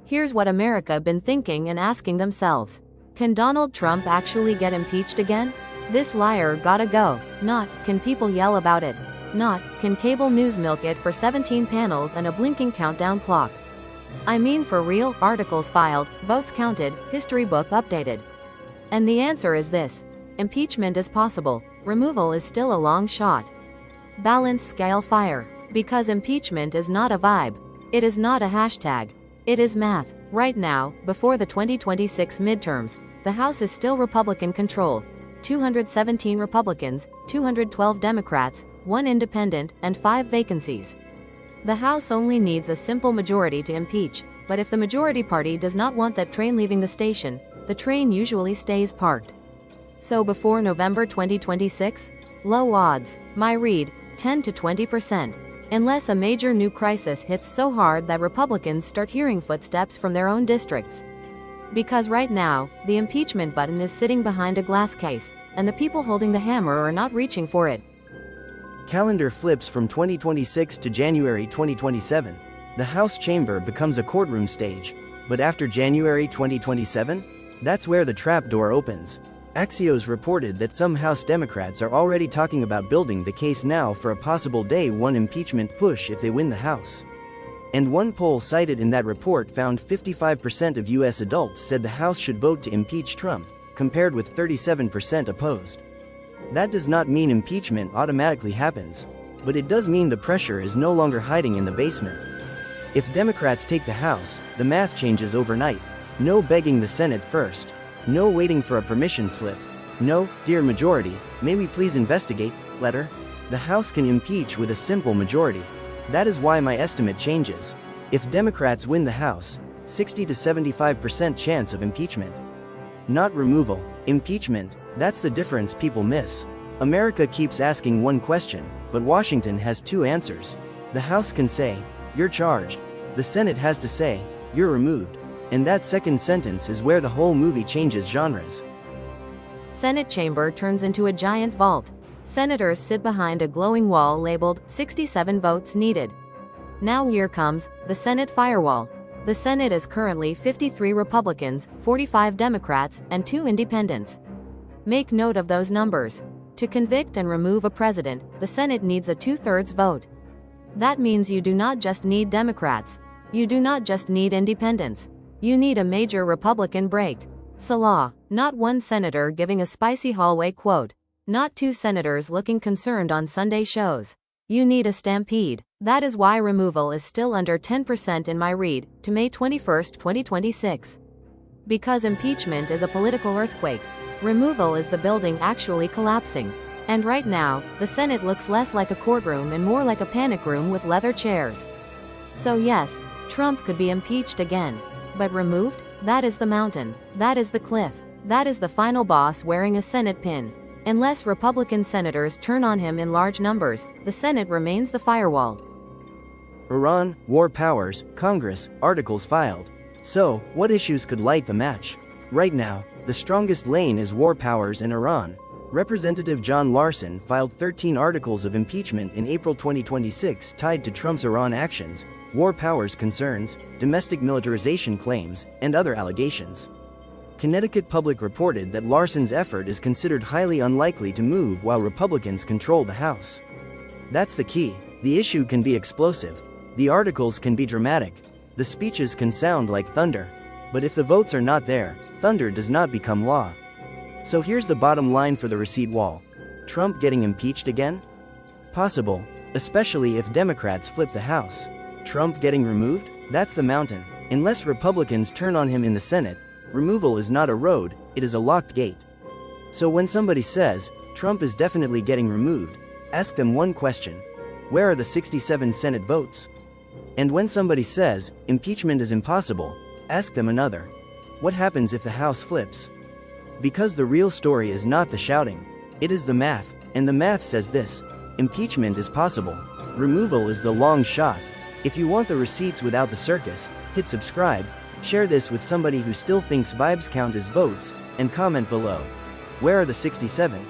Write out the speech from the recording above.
Here's what America been thinking and asking themselves. Can Donald Trump actually get impeached again? This liar gotta go. Not, can people yell about it? Not, can cable news milk it for 17 panels and a blinking countdown clock? I mean for real, articles filed, votes counted, history book updated. And the answer is this. Impeachment is possible. Removal is still a long shot. Balance scale fire. Because impeachment is not a vibe. It is not a hashtag. It is math. Right now, before the 2026 midterms, the House is still Republican-controlled. 217 Republicans, 212 Democrats, 1 independent, and 5 vacancies. The House only needs a simple majority to impeach, but if the majority party does not want that train leaving the station, the train usually stays parked. So before November 2026? Low odds. My read, 10 to 20%. Unless a major new crisis hits so hard that Republicans start hearing footsteps from their own districts. Because right now, the impeachment button is sitting behind a glass case, and the people holding the hammer are not reaching for it. Calendar flips from 2026 to January 2027. The House chamber becomes a courtroom stage. But after January 2027? That's where the trapdoor opens. Axios reported that some House Democrats are already talking about building the case now for a possible day one impeachment push if they win the House. And one poll cited in that report found 55% of U.S. adults said the House should vote to impeach Trump, compared with 37% opposed. That does not mean impeachment automatically happens, but it does mean the pressure is no longer hiding in the basement. If Democrats take the House, the math changes overnight. No begging the Senate first. No waiting for a permission slip. No, dear majority, may we please investigate, letter. The House can impeach with a simple majority. That is why my estimate changes. If Democrats win the House, 60 to 75% chance of impeachment. Not removal, impeachment, that's the difference people miss. America keeps asking one question, but Washington has 2 answers. The House can say, you're charged. The Senate has to say, you're removed. And that second sentence is where the whole movie changes genres. Senate chamber turns into a giant vault. Senators sit behind a glowing wall labeled 67 votes needed. Now here comes the Senate firewall. The Senate is currently 53 Republicans, 45 Democrats, and 2 independents. Make note of those numbers. To convict and remove a president, the Senate needs a 2/3 vote. That means you do not just need Democrats. You do not just need independents. You need a major Republican break. Salah, not one senator giving a spicy hallway quote. Not 2 senators looking concerned on Sunday shows. You need a stampede. That is why removal is still under 10% in my read, to May 21, 2026. Because impeachment is a political earthquake. Removal is the building actually collapsing. And right now, the Senate looks less like a courtroom and more like a panic room with leather chairs. So yes, Trump could be impeached again. But removed? That is the mountain. That is the cliff. That is the final boss wearing a Senate pin. Unless Republican senators turn on him in large numbers, the Senate remains the firewall. Iran, war powers, Congress, articles filed. So, what issues could light the match? Right now, the strongest lane is war powers and Iran. Representative John Larson filed 13 articles of impeachment in April 2026 tied to Trump's Iran actions, war powers concerns, domestic militarization claims, and other allegations. Connecticut Public reported that Larson's effort is considered highly unlikely to move while Republicans control the House. That's the key. The issue can be explosive. The articles can be dramatic. The speeches can sound like thunder. But if the votes are not there, thunder does not become law. So here's the bottom line for the receipt wall. Trump getting impeached again? Possible, especially if Democrats flip the House. Trump getting removed? That's the mountain. Unless Republicans turn on him in the Senate, removal is not a road, it is a locked gate. So when somebody says, Trump is definitely getting removed, ask them one question. Where are the 67 Senate votes? And when somebody says, impeachment is impossible, ask them another. What happens if the House flips? Because the real story is not the shouting. It is the math, and the math says this. Impeachment is possible. Removal is the long shot. If you want the receipts without the circus, hit subscribe, share this with somebody who still thinks vibes count as votes, and comment below. Where are the 67?